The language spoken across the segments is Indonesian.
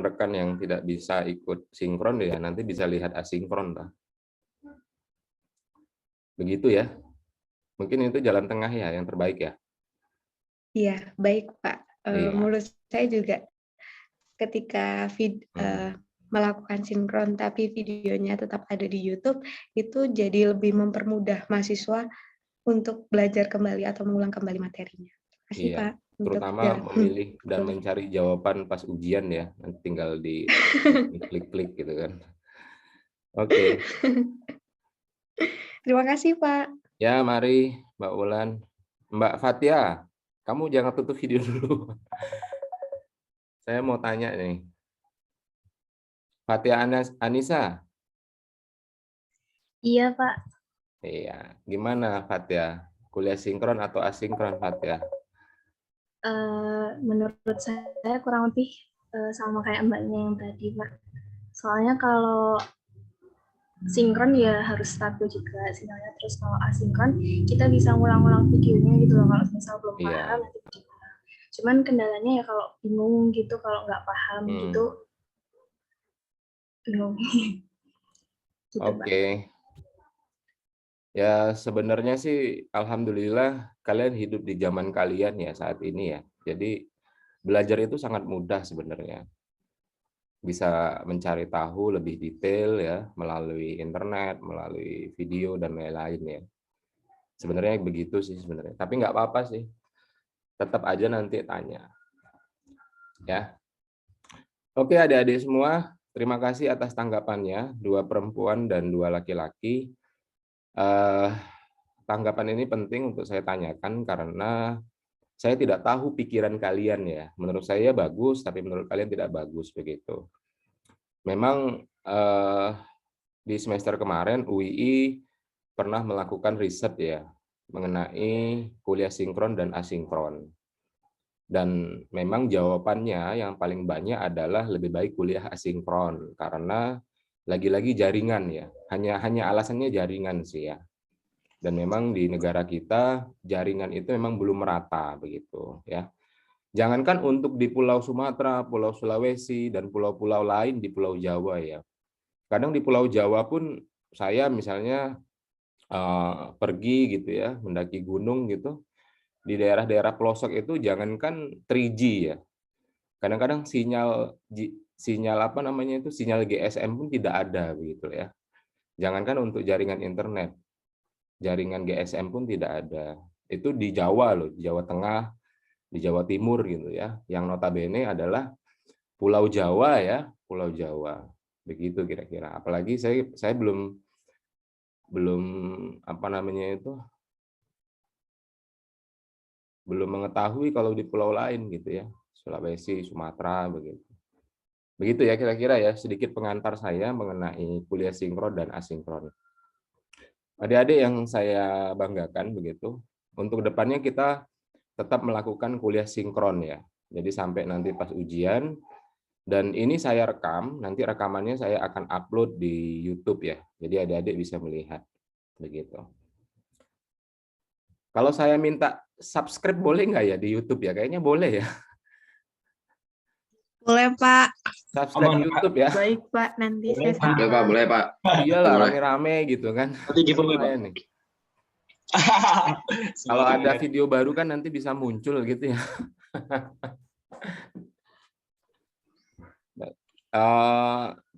rekan-rekan yang tidak bisa ikut sinkron ya nanti bisa lihat asinkron lah. Begitu ya. Mungkin itu jalan tengah ya yang terbaik ya. Iya, baik Pak. Iya. Menurut saya juga ketika melakukan sinkron tapi videonya tetap ada di YouTube, itu jadi lebih mempermudah mahasiswa untuk belajar kembali atau mengulang kembali materinya. Terima kasih Iya, Pak. Untuk terutama jalan. memilih dan mencari jawaban pas ujian ya. Nanti tinggal di klik-klik gitu kan. Oke. Terima kasih Pak. Ya, mari Mbak Wulan. Mbak Fatia, kamu jangan tutup video dulu. Saya mau tanya nih. Fatia Anissa. Iya, Pak. Iya, gimana Fatia? Kuliah sinkron atau asinkron Fatia? Menurut saya kurang lebih sama kayak mbaknya yang tadi, Pak. Soalnya kalau sinkron ya harus stabil juga sinyalnya. Terus kalau asinkron kita bisa ngulang-ngulang videonya gitu loh. Kalau misal belum paham nanti gimana. Cuman kendalanya ya kalau bingung gitu, kalau nggak paham gitu bingung. Gitu, Oke. Ya sebenarnya sih alhamdulillah kalian hidup di zaman kalian ya saat ini ya. Jadi belajar itu sangat mudah sebenarnya. Bisa mencari tahu lebih detail ya melalui internet, melalui video dan lain-lain ya. Sebenarnya begitu sih sebenarnya. Tapi nggak apa-apa sih. Tetap aja nanti tanya. Ya. Oke adik-adik semua, terima kasih atas tanggapannya. 2 perempuan dan 2 laki-laki. Tanggapan ini penting untuk saya tanyakan karena saya tidak tahu pikiran kalian ya. Menurut saya bagus, tapi menurut kalian tidak bagus begitu. Memang di semester kemarin UII pernah melakukan riset ya mengenai kuliah sinkron dan asinkron. Dan memang jawabannya yang paling banyak adalah lebih baik kuliah asinkron karena lagi-lagi jaringan ya. Hanya alasannya jaringan sih ya. Dan memang di negara kita jaringan itu memang belum merata begitu ya. Jangankan untuk di Pulau Sumatera, Pulau Sulawesi dan pulau-pulau lain di Pulau Jawa ya. Kadang di Pulau Jawa pun saya misalnya pergi gitu ya, mendaki gunung gitu. Di daerah-daerah pelosok itu jangankan 3G ya. Kadang-kadang sinyal apa namanya itu sinyal GSM pun tidak ada begitu ya. Jangankan untuk jaringan internet. Jaringan GSM pun tidak ada. Itu di Jawa loh, di Jawa Tengah, di Jawa Timur gitu ya. Yang notabene adalah Pulau Jawa ya, Pulau Jawa. Begitu kira-kira. Apalagi saya belum apa namanya itu belum mengetahui kalau di pulau lain gitu ya. Sulawesi, Sumatera begitu. Begitu ya kira-kira ya, sedikit pengantar saya mengenai kuliah sinkron dan asinkron. Adik-adik yang saya banggakan begitu, untuk depannya kita tetap melakukan kuliah sinkron ya. Jadi sampai nanti pas ujian, dan ini saya rekam, nanti rekamannya saya akan upload di YouTube ya. Jadi adik-adik bisa melihat begitu. Kalau saya minta subscribe boleh nggak ya di YouTube ya? Kayaknya boleh ya. Boleh Pak. Subscribe YouTube ya. Baik Pak, nanti Boleh, saya Pak. Boleh Pak. Iyalah Boleh. rame-rame gitu kan. Nanti giveaway, Pak. Nih. Kalau ada video baru kan nanti bisa muncul gitu ya.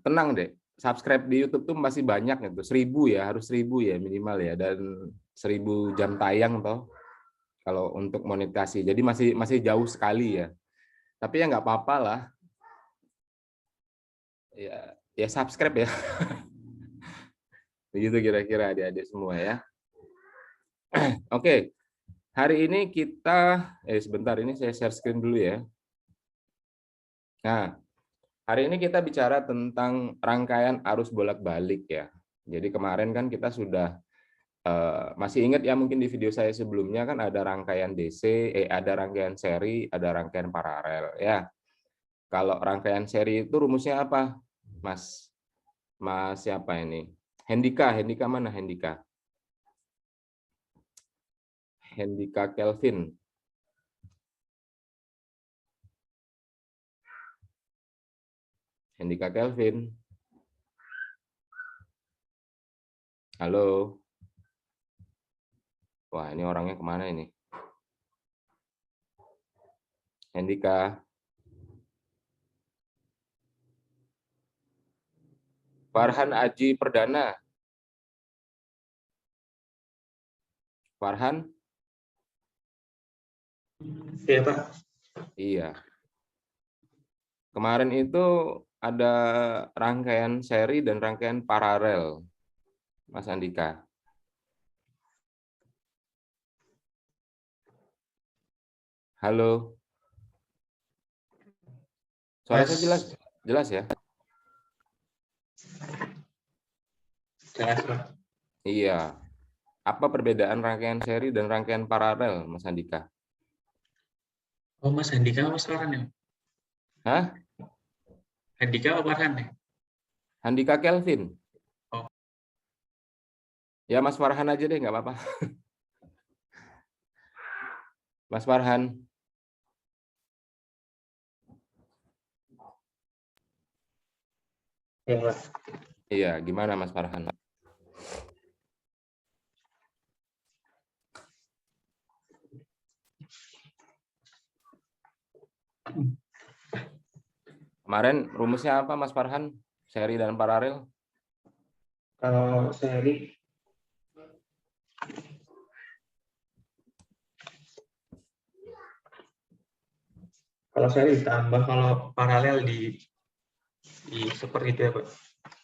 Tenang deh, subscribe di YouTube tuh masih banyak gitu, 1000 ya, harus 1000 ya minimal ya, dan 1000 jam tayang toh kalau untuk monetisasi. Jadi masih jauh sekali ya. Tapi ya nggak apa-apa lah. Ya subscribe ya. Begitu kira-kira adik-adik semua ya. Oke. Hari ini kita sebentar ini saya share screen dulu ya. Nah, hari ini kita bicara tentang rangkaian arus bolak-balik ya. Jadi kemarin kan kita sudah masih ingat ya mungkin di video saya sebelumnya kan ada rangkaian DC, ada rangkaian seri, ada rangkaian paralel ya. Kalau rangkaian seri itu rumusnya apa? Mas siapa ini? Hendika mana Hendika? Hendika Kelvin. Hendika Kelvin. Halo. Wah, ini orangnya kemana ini? Hendika. Farhan Aji Perdana. Farhan? Iya, Pak. Iya. Kemarin itu ada rangkaian seri dan rangkaian paralel, Mas Andika. Halo. Suara saya jelas? Jelas ya? Jelas, Pak. Iya. Apa perbedaan rangkaian seri dan rangkaian paralel, Mas Andika? Oh, Mas Handika apa Mas Farhan ya? Hah? Handika apa Farhan ya? Handika Kelvin. Oh. Ya, Mas Farhan aja deh, nggak apa-apa. Mas Farhan. Iya, Pak. Iya, gimana Mas Farhan? Kemarin rumusnya apa Mas Farhan? Seri dan paralel? Kalau seri ditambah, kalau paralel di seperti itu ya, Pak.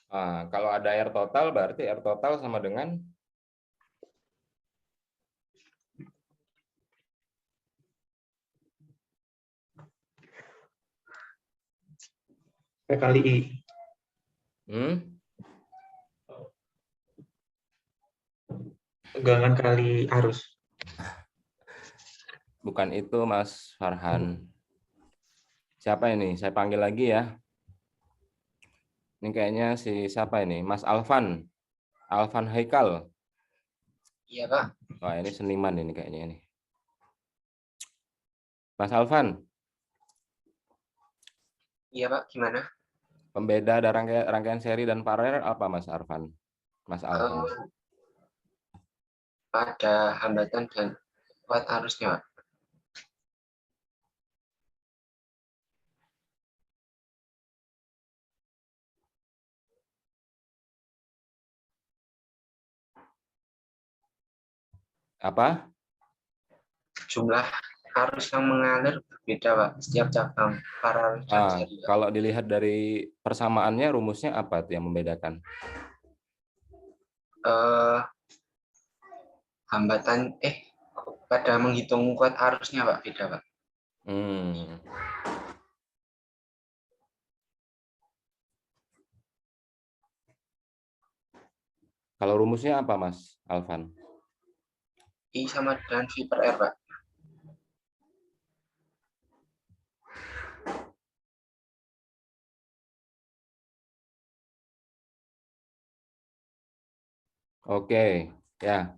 Nah, kalau ada R total berarti R total sama dengan P kali I. Tegangan kali arus. Bukan itu Mas Farhan. Siapa ini? Saya panggil lagi ya. Ini kayaknya si siapa ini? Mas Alvan. Alvan Haikal. Iya, Pak. Wah, ini seniman ini kayaknya ini. Mas Alvan. Iya, Pak. Gimana? Pembeda ada rangkaian seri dan paralel apa Mas Arvan? Mas Alvan. Ada hambatan dan kuat arusnya, Pak. Apa? Jumlah arus yang mengalir berbeda, Pak. Setiap cabang paralel dan seri, Pak. Kalau dilihat dari persamaannya, rumusnya apa tuh yang membedakan? Hambatan, pada menghitung kuat arusnya, Pak, beda, Pak. Kalau rumusnya apa, Mas Alvan? I sama dengan V per R, Pak. Oke, ya.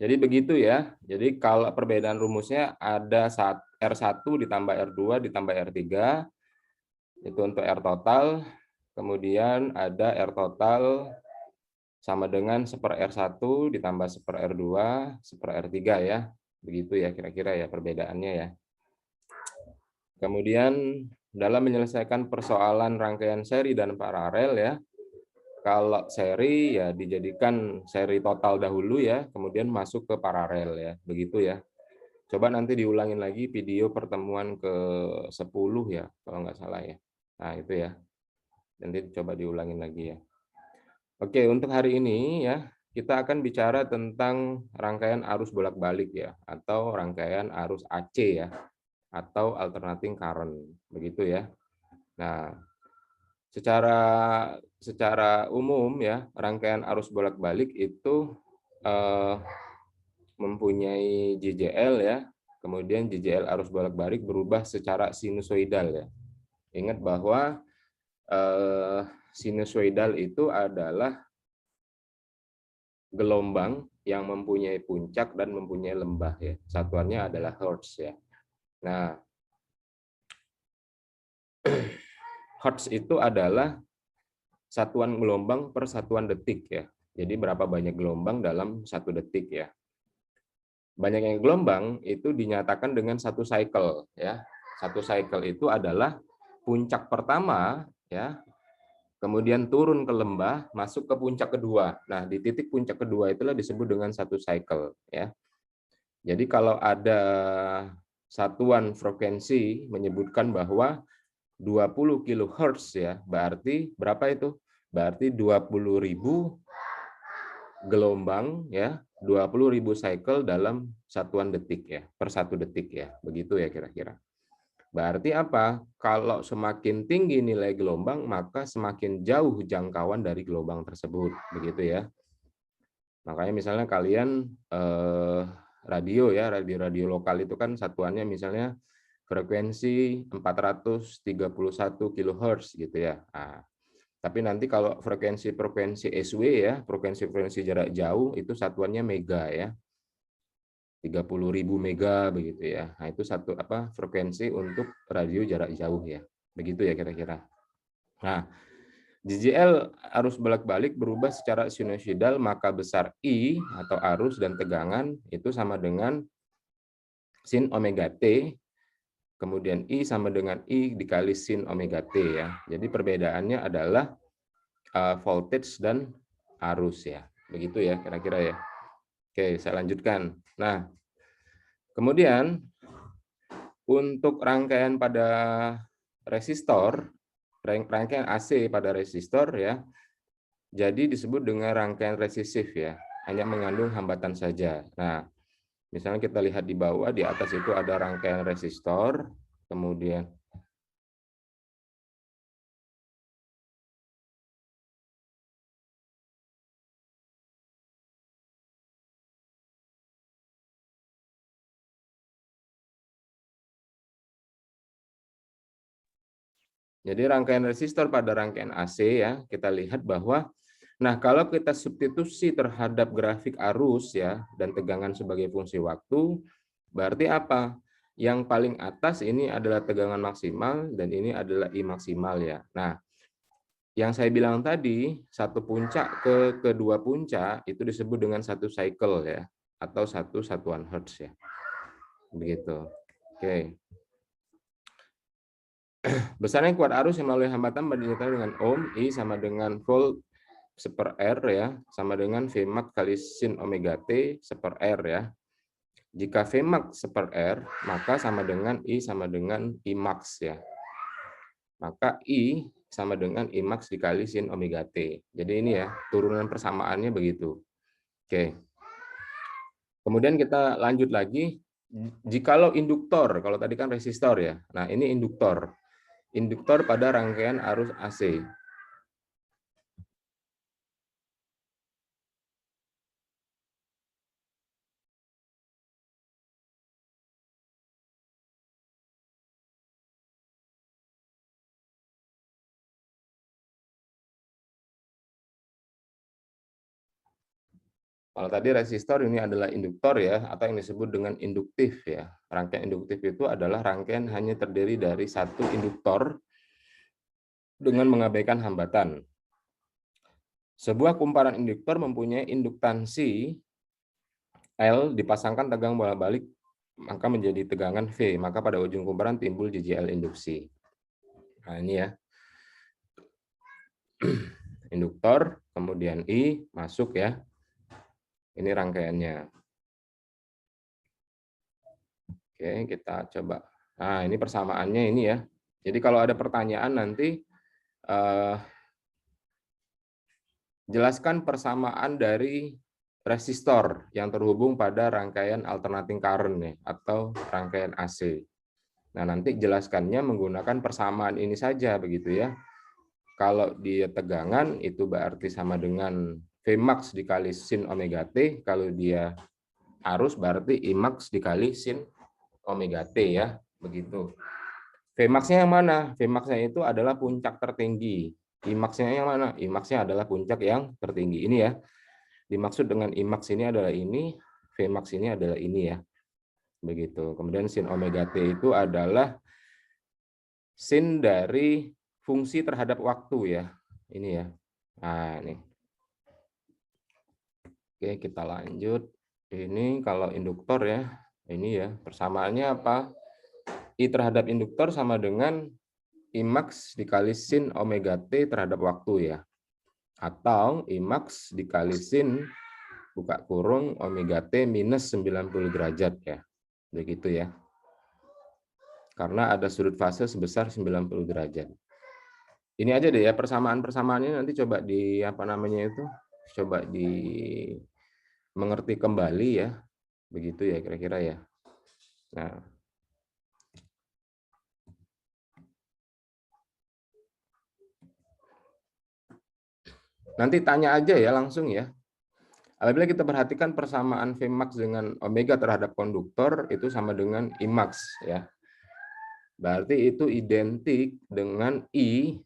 Jadi begitu ya. Jadi kalau perbedaan rumusnya ada saat R1 ditambah R2 ditambah R3, itu untuk R total. Kemudian ada R total sama dengan 1/R1 ditambah 1/R2 1/R3 ya. Begitu ya kira-kira ya perbedaannya ya. Kemudian dalam menyelesaikan persoalan rangkaian seri dan paralel ya, kalau seri ya dijadikan seri total dahulu ya, kemudian masuk ke paralel ya, begitu ya. Coba nanti diulangin lagi video pertemuan ke-10 ya, kalau nggak salah ya. Nah itu ya, nanti coba diulangin lagi ya. Oke, untuk hari ini ya, kita akan bicara tentang rangkaian arus bolak-balik ya, atau rangkaian arus AC ya, atau alternating current, begitu ya. Nah, secara umum ya, rangkaian arus bolak-balik itu mempunyai JJL ya, kemudian JJL arus bolak-balik berubah secara sinusoidal ya. Ingat bahwa sinusoidal itu adalah gelombang yang mempunyai puncak dan mempunyai lembah ya. Satuannya adalah hertz ya. Nah, Hertz itu adalah satuan gelombang per satuan detik ya. Jadi berapa banyak gelombang dalam 1 detik ya. Banyaknya gelombang itu dinyatakan dengan 1 cycle ya. 1 cycle itu adalah puncak pertama ya, kemudian turun ke lembah, masuk ke puncak kedua. Nah, di titik puncak kedua itulah disebut dengan 1 cycle ya. Jadi kalau ada satuan frekuensi menyebutkan bahwa 20 kHz ya, berarti berapa itu? Berarti 20.000 gelombang ya, 20.000 cycle dalam satuan detik ya, per 1 detik ya. Begitu ya kira-kira. Berarti apa? Kalau semakin tinggi nilai gelombang, maka semakin jauh jangkauan dari gelombang tersebut, begitu ya. Makanya misalnya kalian radio ya, radio lokal itu kan satuannya misalnya frekuensi 431 kHz gitu ya. Nah, tapi nanti kalau frekuensi SW ya, frekuensi jarak jauh itu satuannya mega ya. 30.000 mega begitu ya. Nah, itu satu frekuensi untuk radio jarak jauh ya. Begitu ya kira-kira. Nah, JJL arus bolak-balik berubah secara sinusoidal, maka besar I atau arus dan tegangan itu sama dengan sin omega T, kemudian I sama dengan I dikali sin omega T ya. Jadi perbedaannya adalah voltage dan arus ya. Begitu ya kira-kira ya. Oke, saya lanjutkan. Nah, kemudian untuk rangkaian pada resistor, rangkaian AC pada resistor ya, jadi disebut dengan rangkaian resistif ya, hanya mengandung hambatan saja. Nah, misalnya kita lihat di bawah, di atas itu ada rangkaian resistor, kemudian jadi rangkaian resistor pada rangkaian AC ya, kita lihat bahwa nah kalau kita substitusi terhadap grafik arus ya dan tegangan sebagai fungsi waktu, berarti apa? Yang paling atas ini adalah tegangan maksimal dan ini adalah I maksimal ya. Nah, yang saya bilang tadi, satu puncak ke kedua puncak itu disebut dengan 1 cycle ya, atau 1 satuan hertz ya. Begitu. Oke. Besarnya kuat arus yang melalui hambatan dinyatakan dengan ohm, I sama dengan volt seper R ya, sama dengan Vmax kali sin omega T seper R ya. Jika Vmax seper R, maka sama dengan I sama dengan I max ya. Maka I sama dengan I max dikali sin omega T. Jadi ini ya, turunan persamaannya begitu. Oke. Kemudian kita lanjut lagi. Jikalau induktor, kalau tadi kan resistor ya. Nah, ini induktor. Induktor pada rangkaian arus AC. Kalau tadi resistor ini adalah induktor ya, atau yang disebut dengan induktif ya. Rangkaian induktif itu adalah rangkaian hanya terdiri dari satu induktor dengan mengabaikan hambatan. Sebuah kumparan induktor mempunyai induktansi L dipasangkan tegangan bolak-balik maka menjadi tegangan V, maka pada ujung kumparan timbul JJL induksi. Nah, ini ya. Induktor, kemudian I masuk ya. Ini rangkaiannya. Oke, kita coba. Nah, ini persamaannya ini ya. Jadi kalau ada pertanyaan nanti jelaskan persamaan dari resistor yang terhubung pada rangkaian alternating current ya, atau rangkaian AC. Nah, nanti jelaskannya menggunakan persamaan ini saja begitu ya. Kalau dia tegangan itu berarti sama dengan Vmax dikali sin omega T, kalau dia arus berarti Imax dikali sin omega T ya, begitu. Vmax-nya yang mana? Vmax-nya itu adalah puncak tertinggi. Imax-nya yang mana? Imax-nya adalah puncak yang tertinggi. Ini ya. Dimaksud dengan Imax ini adalah ini, Vmax ini adalah ini ya. Begitu. Kemudian sin omega T itu adalah sin dari fungsi terhadap waktu ya. Ini ya. Nah, ini. Oke, kita lanjut. Ini kalau induktor ya. Ini ya, persamaannya apa? I terhadap induktor sama dengan I max dikali sin omega T terhadap waktu ya. Atau I max dikali sin buka kurung omega T minus 90 derajat ya. Begitu ya. Karena ada sudut fase sebesar 90 derajat. Ini aja deh ya, persamaan-persamaannya nanti coba di apa namanya itu, coba di mengerti kembali ya. Begitu ya kira-kira ya. Nah, nanti tanya aja ya langsung ya. Apabila kita perhatikan persamaan Vmax dengan omega terhadap konduktor itu sama dengan Imax ya. Berarti itu identik dengan I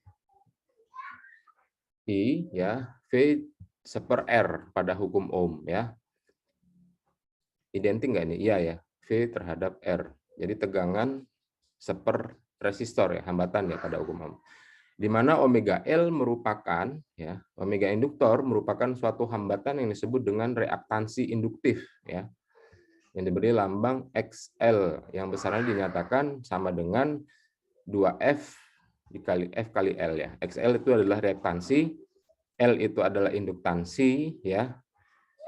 ya, V seper R pada hukum Ohm ya. Identik nggak ini? Iya ya, V terhadap R. Jadi tegangan seper resistor ya, hambatan ya pada hukum Ohm. Di mana omega L merupakan ya, omega induktor merupakan suatu hambatan yang disebut dengan reaktansi induktif ya. Yang diberi lambang XL yang besarnya dinyatakan sama dengan 2F dikali F kali L ya. XL itu adalah reaktansi, L itu adalah induktansi ya.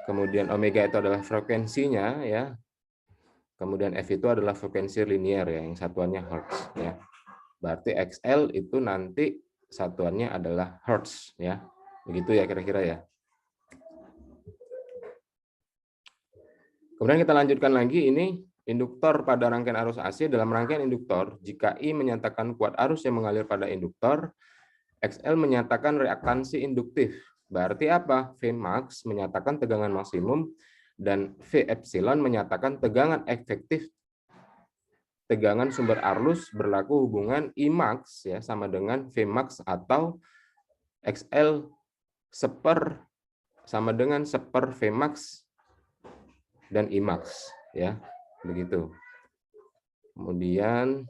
Kemudian omega itu adalah frekuensinya ya. Kemudian F itu adalah frekuensi linier ya, yang satuannya hertz ya. Berarti XL itu nanti satuannya adalah hertz ya. Begitu ya kira-kira ya. Kemudian kita lanjutkan lagi ini induktor pada rangkaian arus AC. Dalam rangkaian induktor, jika I menyatakan kuat arus yang mengalir pada induktor, XL menyatakan reaktansi induktif. Berarti apa? Vmax menyatakan tegangan maksimum dan V epsilon menyatakan tegangan efektif tegangan sumber arus berlaku hubungan Imax ya sama dengan Vmax atau XL seper sama dengan seper Vmax dan Imax ya. Begitu. Kemudian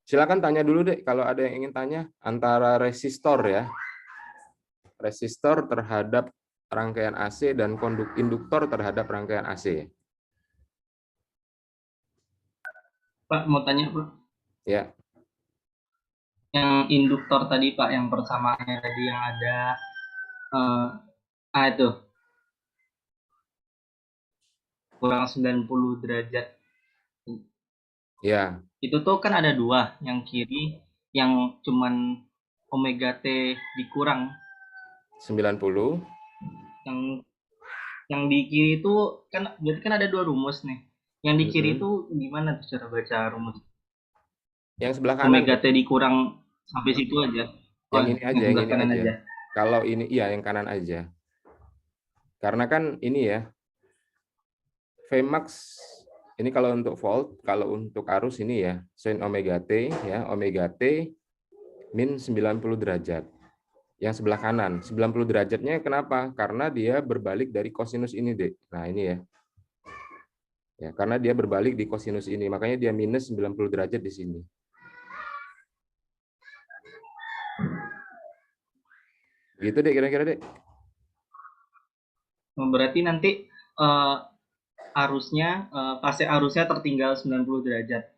silakan tanya dulu deh kalau ada yang ingin tanya antara resistor ya. Resistor terhadap rangkaian AC dan induktor terhadap rangkaian AC. Pak, mau tanya, Pak. Ya. Yang induktor tadi, Pak, yang persamaannya tadi yang ada itu kurang 90 derajat. Ya. Itu tuh kan ada dua, yang kiri yang cuman omega T dikurang 90. Yang di kiri itu kan berarti kan ada dua rumus nih. Yang di kiri itu gimana tuh cara baca rumus? Yang sebelah kanan. Omega T dikurang sampai situ aja. Yang ini aja, yang ini kanan aja. Kalau ini iya yang kanan aja. Karena kan ini ya. Vmax ini kalau untuk volt, kalau untuk arus ini ya, sin omega T ya, omega T min 90 derajat. Yang sebelah kanan, 90 derajatnya kenapa? Karena dia berbalik dari kosinus ini, Dek. Nah, ini ya. Ya, karena dia berbalik di kosinus ini, makanya dia minus 90 derajat di sini. Gitu, Dek, kira-kira, Dek. Berarti nanti fase arusnya tertinggal 90 derajat.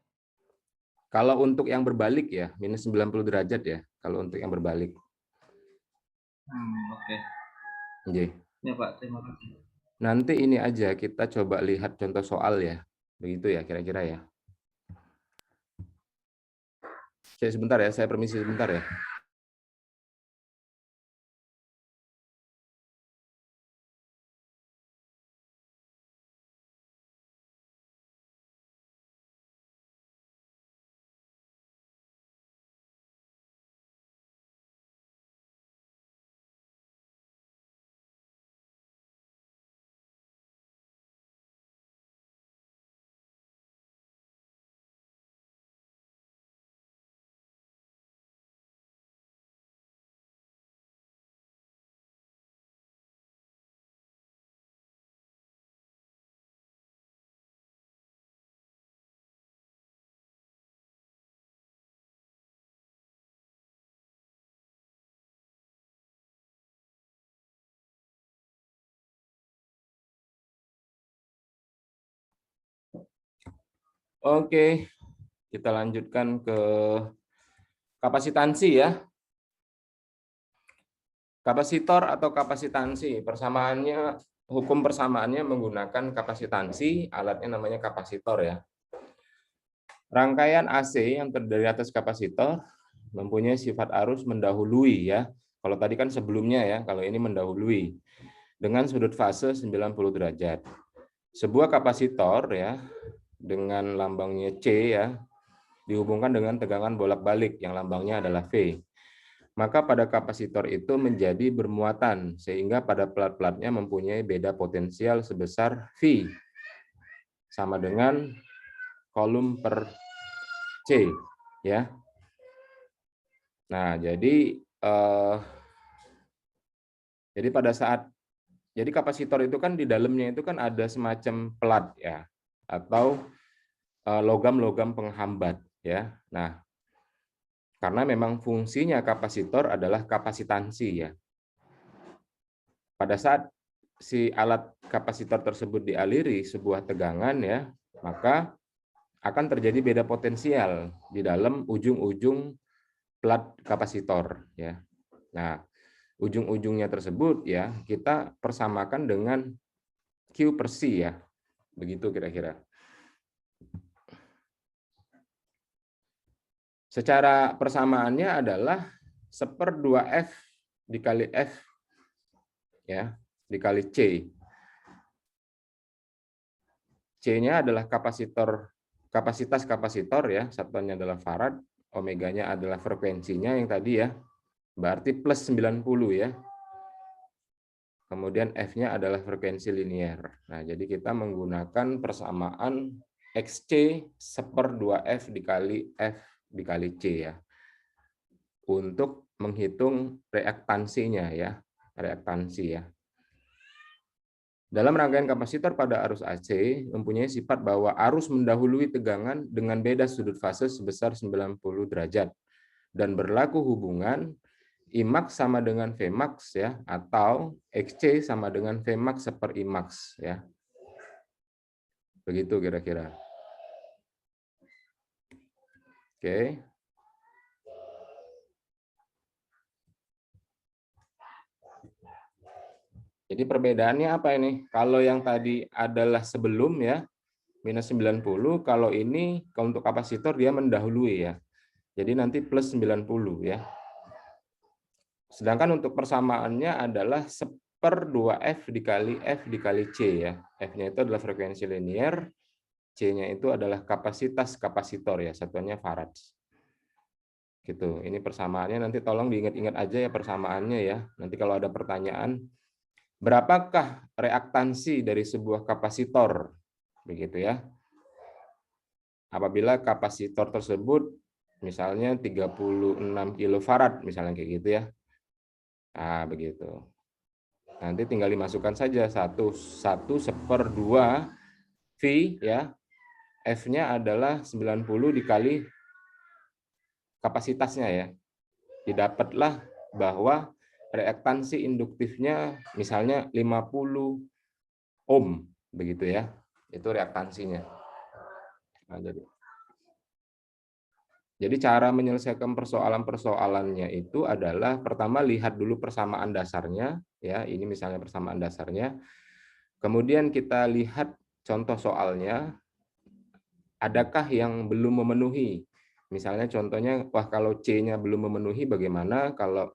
Kalau untuk yang berbalik ya, minus 90 derajat ya, kalau untuk yang berbalik. Oke. Okay. Ya, Pak, terima kasih. Nanti ini aja kita coba lihat contoh soal ya. Begitu ya kira-kira ya. Saya sebentar ya, saya permisi sebentar ya. Oke, kita lanjutkan ke kapasitansi ya. Kapasitor atau kapasitansi, persamaannya, hukum persamaannya menggunakan kapasitansi, alatnya namanya kapasitor ya. Rangkaian AC yang terdiri atas kapasitor mempunyai sifat arus mendahului ya. Kalau tadi kan sebelumnya ya, kalau ini mendahului dengan sudut fase 90 derajat. Sebuah kapasitor ya dengan lambangnya C ya dihubungkan dengan tegangan bolak-balik yang lambangnya adalah V. Maka pada kapasitor itu menjadi bermuatan sehingga pada plat-platnya mempunyai beda potensial sebesar V sama dengan kolom per C ya. Nah, jadi pada saat kapasitor itu kan di dalamnya itu kan ada semacam pelat ya atau logam-logam penghambat ya. Nah, karena memang fungsinya kapasitor adalah kapasitansi ya. Pada saat si alat kapasitor tersebut dialiri sebuah tegangan ya, maka akan terjadi beda potensial di dalam ujung-ujung plat kapasitor ya. Nah, ujung-ujungnya tersebut ya kita persamakan dengan Q per C ya. Begitu kira-kira. Secara persamaannya adalah 1/2 F dikali F ya, dikali C. C-nya adalah kapasitas kapasitor ya, satuannya adalah farad, omeganya adalah frekuensinya yang tadi ya. Berarti plus 90 ya. Kemudian F-nya adalah frekuensi linier. Nah, jadi kita menggunakan persamaan XC 1/2 F dikali F dikali C ya. Untuk menghitung reaktansinya ya, reaktansi ya. Dalam rangkaian kapasitor pada arus AC mempunyai sifat bahwa arus mendahului tegangan dengan beda sudut fase sebesar 90 derajat dan berlaku hubungan Imax sama dengan Vmax ya atau XC sama dengan Vmax per Imax ya. Begitu kira-kira. Oke. Jadi perbedaannya apa ini? Kalau yang tadi adalah sebelum ya, minus 90, kalau ini untuk kapasitor dia mendahului ya. Jadi nanti plus 90 ya. Sedangkan untuk persamaannya adalah 1/2 F dikali C ya. F-nya itu adalah frekuensi linier, C-nya itu adalah kapasitas kapasitor ya, satuannya farad. Gitu. Ini persamaannya nanti tolong diingat-ingat aja ya persamaannya ya. Nanti kalau ada pertanyaan, berapakah reaktansi dari sebuah kapasitor? Begitu ya. Apabila kapasitor tersebut misalnya 36 kilofarad misalnya kayak gitu ya. Nah, begitu. Nanti tinggal dimasukkan saja 1/2 V ya. F-nya adalah 90 dikali kapasitasnya ya. Didapatlah bahwa reaktansi induktifnya misalnya 50 ohm begitu ya. Itu reaktansinya. Nah, jadi cara menyelesaikan persoalan-persoalannya itu adalah pertama lihat dulu persamaan dasarnya ya, ini misalnya persamaan dasarnya. Kemudian kita lihat contoh soalnya, adakah yang belum memenuhi? Misalnya contohnya, wah kalau C-nya belum memenuhi bagaimana? Kalau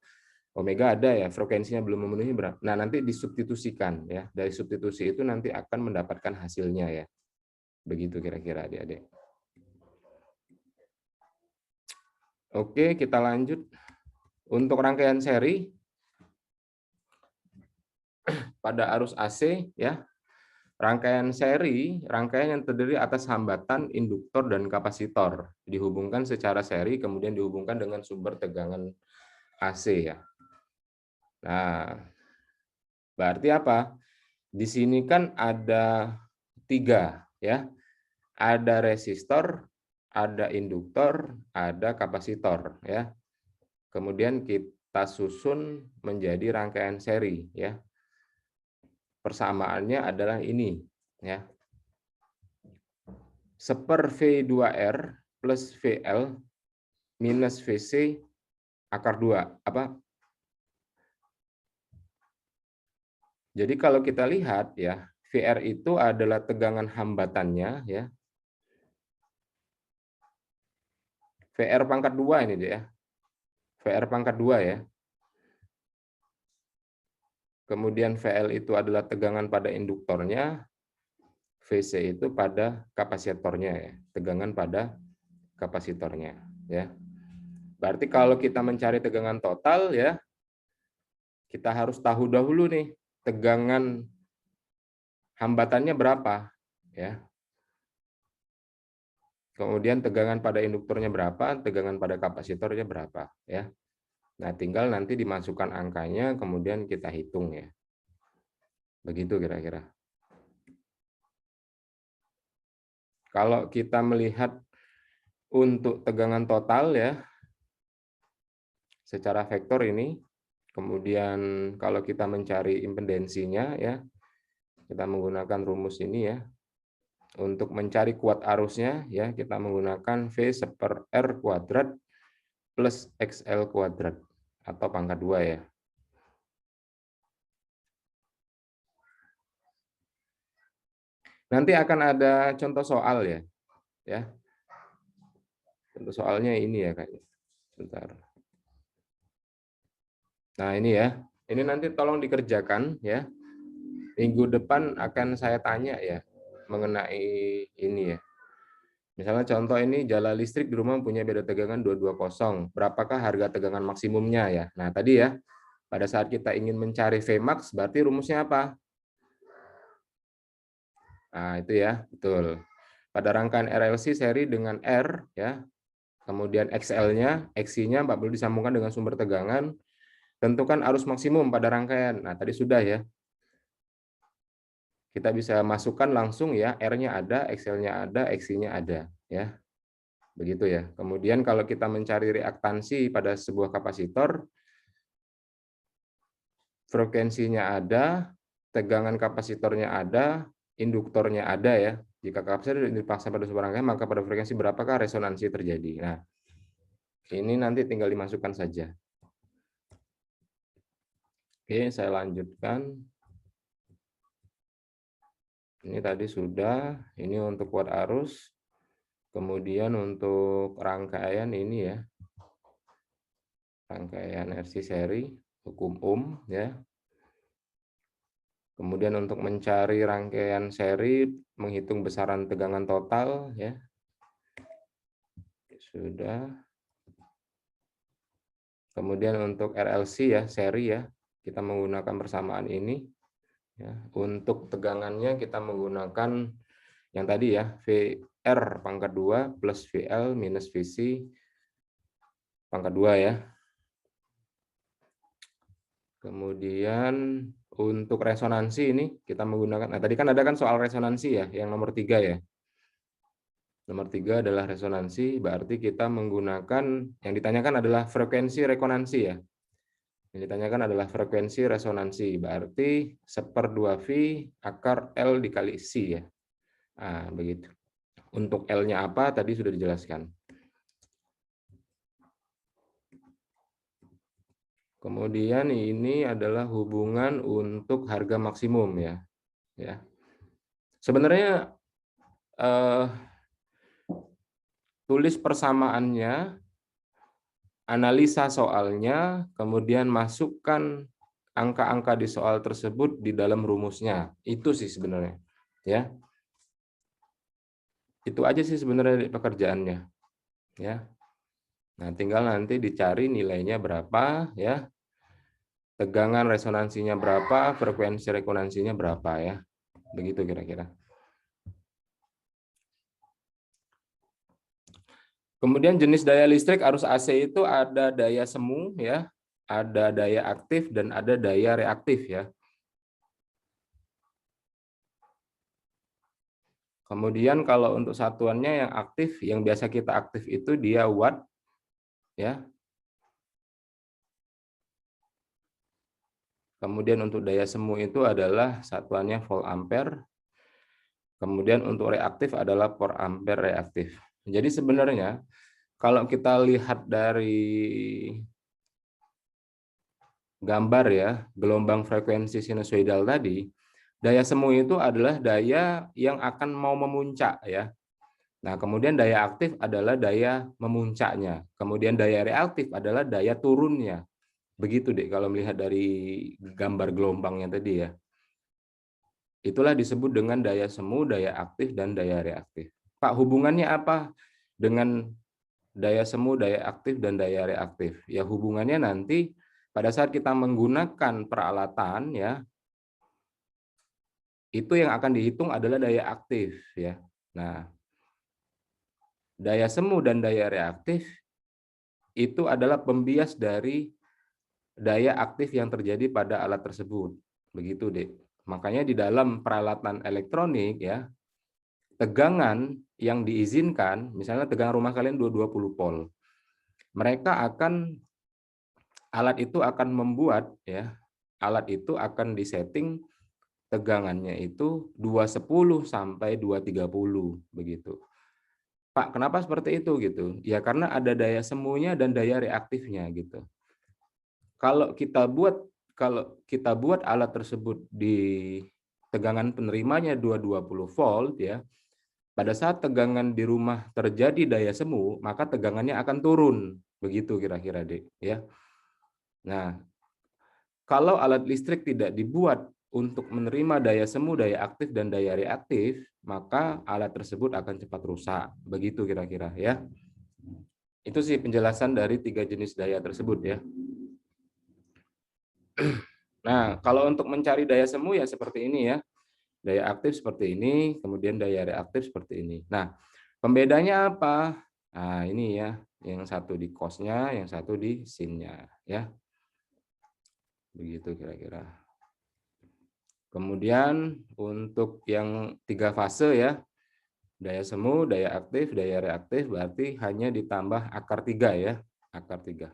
omega ada ya, frekuensinya belum memenuhi berapa? Nah, nanti disubstitusikan ya. Dari substitusi itu nanti akan mendapatkan hasilnya ya. Begitu kira-kira adik-adik. Oke, kita lanjut. Untuk rangkaian seri pada arus AC ya. Rangkaian seri, rangkaian yang terdiri atas hambatan, induktor dan kapasitor dihubungkan secara seri kemudian dihubungkan dengan sumber tegangan AC ya. Nah, berarti apa? Di sini kan ada 3 ya. Ada resistor, ada induktor, ada kapasitor ya. Kemudian kita susun menjadi rangkaian seri ya. Persamaannya adalah ini ya. seper V2R plus VL minus VC akar 2. Apa? Jadi kalau kita lihat ya, VR itu adalah tegangan hambatannya ya. VR pangkat 2 ini dia. VR pangkat 2 ya. Kemudian VL itu adalah tegangan pada induktornya, VC itu pada kapasitornya ya, tegangan pada kapasitornya ya. Berarti kalau kita mencari tegangan total ya, kita harus tahu dahulu nih tegangan hambatannya berapa ya. Kemudian tegangan pada induktornya berapa, tegangan pada kapasitornya berapa ya. Nah, tinggal nanti dimasukkan angkanya kemudian kita hitung ya. Begitu kira-kira. Kalau kita melihat untuk tegangan total ya, secara vektor ini, kemudian kalau kita mencari impedensinya ya, kita menggunakan rumus ini ya. Untuk mencari kuat arusnya ya, kita menggunakan V seper R kuadrat plus XL kuadrat atau pangkat 2 ya. Nanti akan ada contoh soal ya. Ya. Contoh soalnya ini ya kayaknya. Bentar. Nah, ini ya. Ini nanti tolong dikerjakan ya. Minggu depan akan saya tanya ya mengenai ini ya. Misalnya contoh ini jala listrik di rumah punya beda tegangan 220. Berapakah harga tegangan maksimumnya ya? Nah, tadi ya. Pada saat kita ingin mencari Vmax berarti rumusnya apa? Nah, itu ya, betul. Pada rangkaian RLC seri dengan R ya. Kemudian XL-nya, XC-nya 40 disambungkan dengan sumber tegangan. Tentukan arus maksimum pada rangkaian. Nah, tadi sudah ya. Kita bisa masukkan langsung ya, R-nya ada, XL-nya ada, XC-nya ada ya. Begitu ya. Kemudian kalau kita mencari reaktansi pada sebuah kapasitor, frekuensinya ada, tegangan kapasitornya ada, induktornya ada ya. Jika kapasitor dipaksa pada sebuah rangkaian, maka pada frekuensi berapakah resonansi terjadi. Nah, ini nanti tinggal dimasukkan saja. Oke, saya lanjutkan. Ini tadi sudah, ini untuk kuat arus. Kemudian untuk rangkaian ini ya. Rangkaian RC seri, hukum Ohm ya. Kemudian untuk mencari rangkaian seri, menghitung besaran tegangan total ya. Sudah. Kemudian untuk RLC ya, seri ya. Kita menggunakan persamaan ini. Ya, untuk tegangannya kita menggunakan yang tadi ya, VR pangkat 2 plus VL minus VC pangkat 2 ya. Kemudian untuk resonansi ini kita menggunakan, nah tadi kan ada kan soal resonansi ya, yang nomor 3 ya. Nomor 3 adalah resonansi, berarti kita menggunakan, yang ditanyakan adalah frekuensi resonansi ya. Yang ditanyakan adalah frekuensi resonansi, berarti 1/2V akar L dikali C ya. Nah, begitu. Untuk L-nya apa tadi sudah dijelaskan. Kemudian ini adalah hubungan untuk harga maksimum ya. Ya. Sebenarnya tulis persamaannya, analisa soalnya, kemudian masukkan angka-angka di soal tersebut di dalam rumusnya. Itu sih sebenarnya. Ya. Itu aja sih sebenarnya pekerjaannya. Ya. Nah, tinggal nanti dicari nilainya berapa ya. Tegangan resonansinya berapa, frekuensi resonansinya berapa ya. Begitu kira-kira. Kemudian jenis daya listrik arus AC itu ada daya semu ya, ada daya aktif dan ada daya reaktif ya. Kemudian kalau untuk satuannya yang aktif, yang biasa kita aktif itu dia watt ya. Kemudian untuk daya semu itu adalah satuannya volt ampere. Kemudian untuk reaktif adalah per ampere reaktif. Jadi sebenarnya kalau kita lihat dari gambar ya, gelombang frekuensi sinusoidal tadi, daya semu itu adalah daya yang akan mau memuncak ya. Nah, kemudian daya aktif adalah daya memuncaknya. Kemudian daya reaktif adalah daya turunnya. Begitu deh kalau melihat dari gambar gelombangnya tadi ya. Itulah disebut dengan daya semu, daya aktif, dan daya reaktif. Pak, hubungannya apa dengan daya semu, daya aktif, dan daya reaktif? Ya hubungannya nanti pada saat kita menggunakan peralatan ya, itu yang akan dihitung adalah daya aktif ya. Nah, daya semu dan daya reaktif itu adalah pembias dari daya aktif yang terjadi pada alat tersebut. Begitu, Dek. Makanya di dalam peralatan elektronik ya, tegangan yang diizinkan, misalnya tegangan rumah kalian 220 volt. Alat itu akan membuat ya, alat itu akan disetting tegangannya itu 210 sampai 230 begitu. Pak, kenapa seperti itu gitu? Ya karena ada daya semunya dan daya reaktifnya gitu. Kalau kita buat alat tersebut di tegangan penerimanya 220 volt ya, pada saat tegangan di rumah terjadi daya semu, maka tegangannya akan turun. Begitu kira-kira, Dek, ya. Nah, kalau alat listrik tidak dibuat untuk menerima daya semu, daya aktif, dan daya reaktif, maka alat tersebut akan cepat rusak. Begitu kira-kira ya. Itu sih penjelasan dari 3 jenis daya tersebut ya. Nah, kalau untuk mencari daya semu ya seperti ini ya. Daya aktif seperti ini, kemudian daya reaktif seperti ini. Nah, pembedanya apa? Nah, ini ya. Yang satu di cos-nya, yang satu di sin-nya ya. Begitu kira-kira. Kemudian untuk yang 3 fase ya, daya semu, daya aktif, daya reaktif berarti hanya ditambah akar 3 ya, akar 3.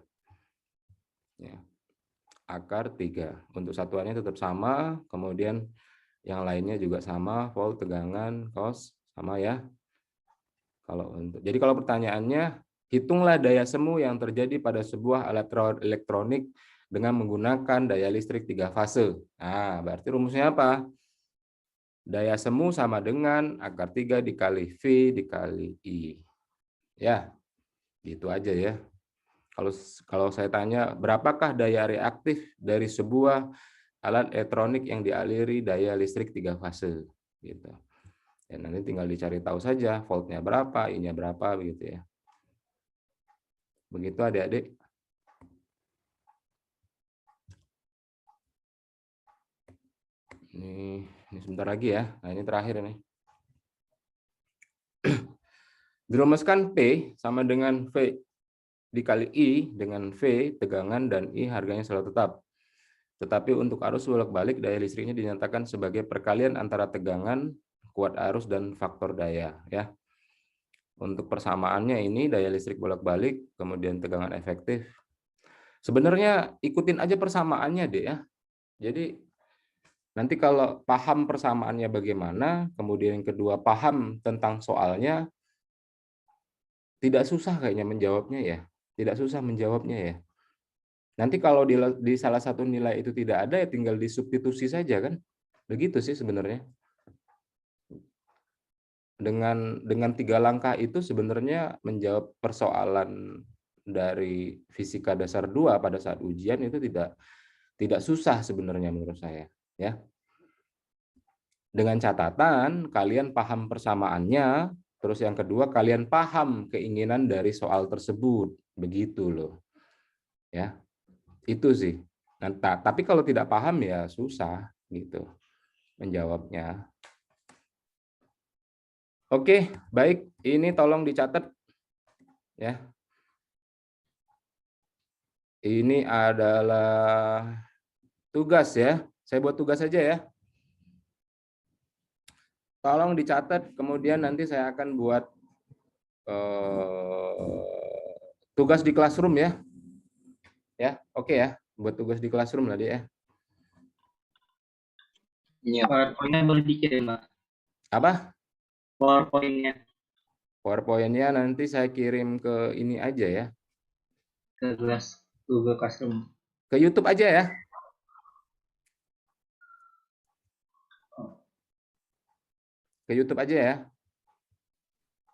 Ya. Akar 3. Untuk satuannya tetap sama, kemudian yang lainnya juga sama, volt, tegangan, cos, sama ya. Jadi kalau pertanyaannya, hitunglah daya semu yang terjadi pada sebuah alat elektronik dengan menggunakan daya listrik 3 fase. Nah, berarti rumusnya apa? Daya semu sama dengan akar 3 dikali V dikali I. Ya, gitu aja ya. Kalau saya tanya, berapakah daya reaktif dari sebuah alat elektronik yang dialiri daya listrik 3 fase? Gitu. Ya, nanti tinggal dicari tahu saja, voltnya berapa, I-nya berapa, begitu ya. Begitu adik-adik. Ini sebentar lagi ya. Nah, ini terakhir nih. Dirumuskan P sama dengan V dikali I dengan V tegangan dan I harganya selalu tetap. Tetapi untuk arus bolak-balik daya listriknya dinyatakan sebagai perkalian antara tegangan, kuat arus, dan faktor daya. Ya. Untuk persamaannya ini daya listrik bolak-balik, kemudian tegangan efektif. Sebenarnya ikutin aja persamaannya deh ya. Jadi nanti kalau paham persamaannya bagaimana, kemudian yang kedua paham tentang soalnya, tidak susah kayaknya menjawabnya ya. Tidak susah menjawabnya ya. Nanti kalau di salah satu nilai itu tidak ada, ya tinggal disubstitusi saja kan. Begitu sih sebenarnya. Dengan 3 langkah itu sebenarnya menjawab persoalan dari fisika dasar 2 pada saat ujian itu tidak susah sebenarnya menurut saya ya. Dengan catatan kalian paham persamaannya, terus yang kedua kalian paham keinginan dari soal tersebut, begitu loh. Ya. Itu sih. Nah, tapi kalau tidak paham ya susah gitu menjawabnya. Oke, baik. Ini tolong dicatat ya. Ini adalah tugas ya. Saya buat tugas saja ya. Tolong dicatat, kemudian nanti saya akan buat tugas di classroom ya. Ya, oke ya. Buat tugas di classroom tadi ya. Iya. PowerPoint-nya boleh dikirim, Pak. Apa? PowerPoint-nya PowerPoint-nya nanti saya kirim ke ini aja ya. ke Google Classroom. Ke YouTube aja ya. Ke YouTube aja ya.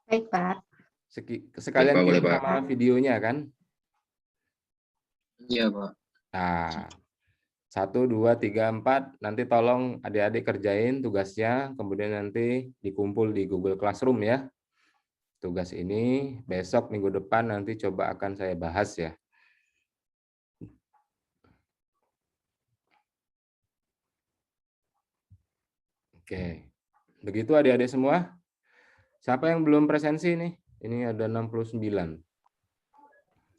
Baik, Pak. Sekalian Pak, boleh, kirim Pak. sama videonya kan. Iya, Pak. Nah, 1, 2, 3, 4. Nanti tolong adik-adik kerjain tugasnya. Kemudian nanti dikumpul di Google Classroom ya. Tugas ini besok minggu depan nanti coba akan saya bahas ya. Oke. Begitu adik-adik semua. Siapa yang belum presensi nih? Ini ada 69.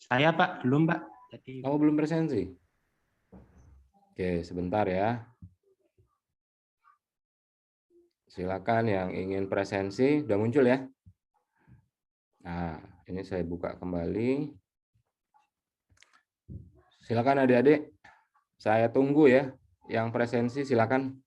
Saya Pak, belum Pak. Jadi Kamu belum presensi? Oke, sebentar ya. Silakan yang ingin presensi, udah muncul ya? Nah, ini saya buka kembali. Silakan adik-adik. Saya tunggu ya. Yang presensi silakan.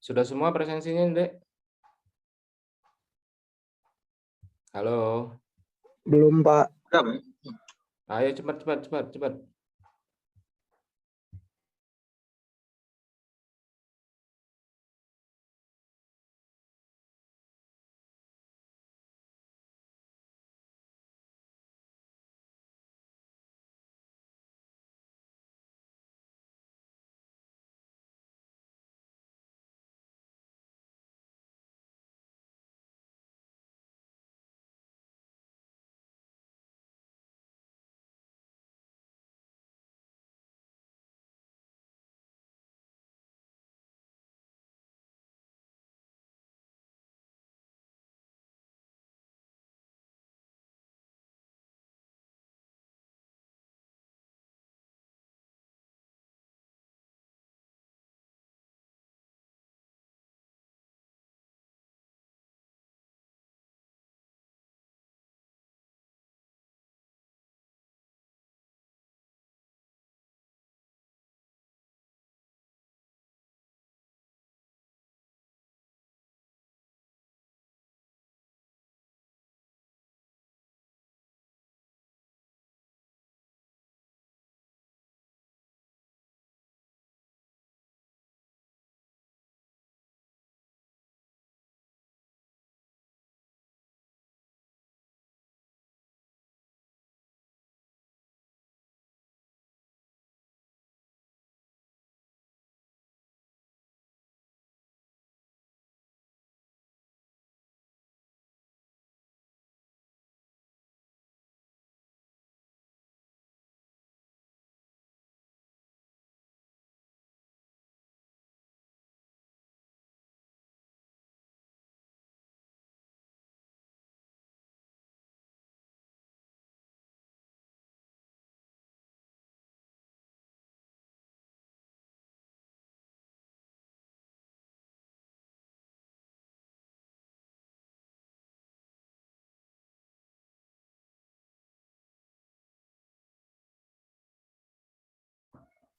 Sudah semua presensinya, Dek? Halo. Belum, Pak. Udah, Pak. Ayo cepat cepat cepat cepat.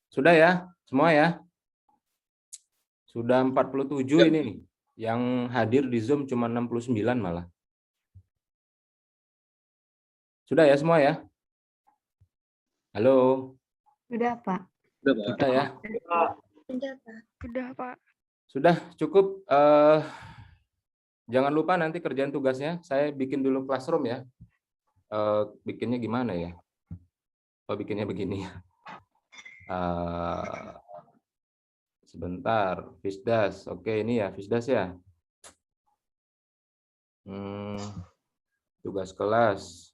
Sudah ya, semua ya? Sudah 47 ini. Yang hadir di Zoom cuma 69 malah. Sudah ya semua ya? Halo? Sudah, Pak. Sudah ya? Sudah, Pak. Sudah, Pak. Sudah cukup. Jangan lupa nanti kerjaan tugasnya. Saya bikin dulu classroom ya. Bikinnya gimana ya? Oh, bikinnya begini. Sebentar. Fisdas. Oke, ini ya Fisdas ya. Tugas kelas.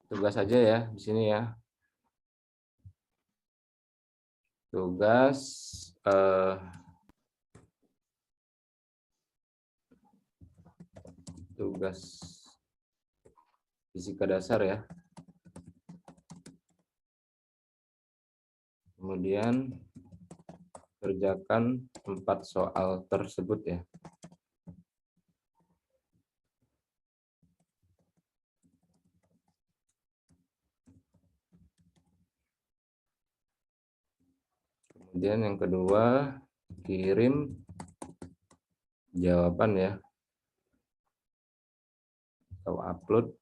Tugas aja ya di sini ya. Tugas tugas fisika dasar ya. Kemudian kerjakan 4 soal tersebut ya. Kemudian yang kedua, kirim jawaban ya. Atau upload.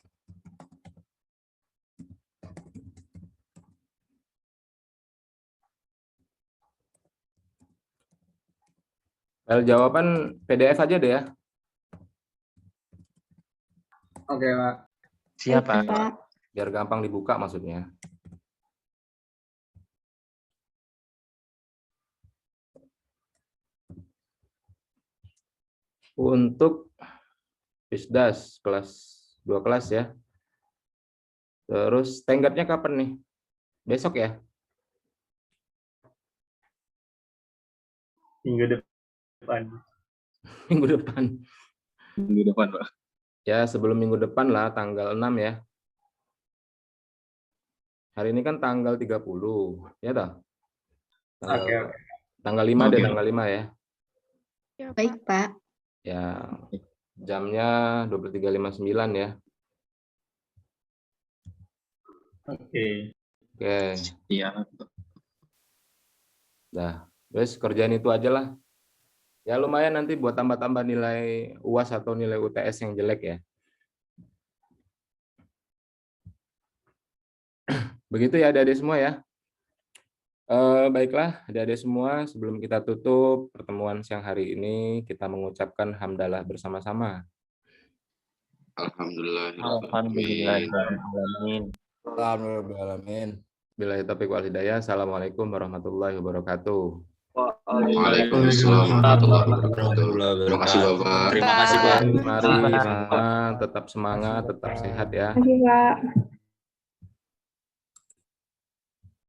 File jawaban PDF aja deh ya. Oke, Pak. Siap, Baik, Pak. Pak. Biar gampang dibuka maksudnya. Untuk Fisdas kelas 2 kelas ya. Terus tenggatnya kapan nih? Besok ya? Minggu depan. Minggu depan. Minggu depan, Pak. Ya, sebelum minggu depan lah, tanggal 6 ya. Hari ini kan tanggal 30, ya toh? Tanggal, tanggal 5 deh, tanggal 5 ya. Baik, Pak. Ya, jamnya 23.59 ya. Oke. Oke, Iya. dah. Terus kerjaan itu aja lah. Ya lumayan nanti buat tambah-tambah nilai UAS atau nilai UTS yang jelek ya. Begitu ya adik-adik semua ya. Baiklah adik-adik semua, sebelum kita tutup pertemuan siang hari ini, kita mengucapkan hamdalah bersama-sama. Alhamdulillahirrahmanirrahim. Alhamdulillahirrahmanirrahim. Billahi taufiq wal hidayah. Assalamualaikum warahmatullahi wabarakatuh. Waalaikumsalam warahmatullahi wabarakatuh. Terima kasih, Bapak. Terima kasih, Pak. Mari semua tetap semangat, tetap sehat ya. Terima kasih, Pak.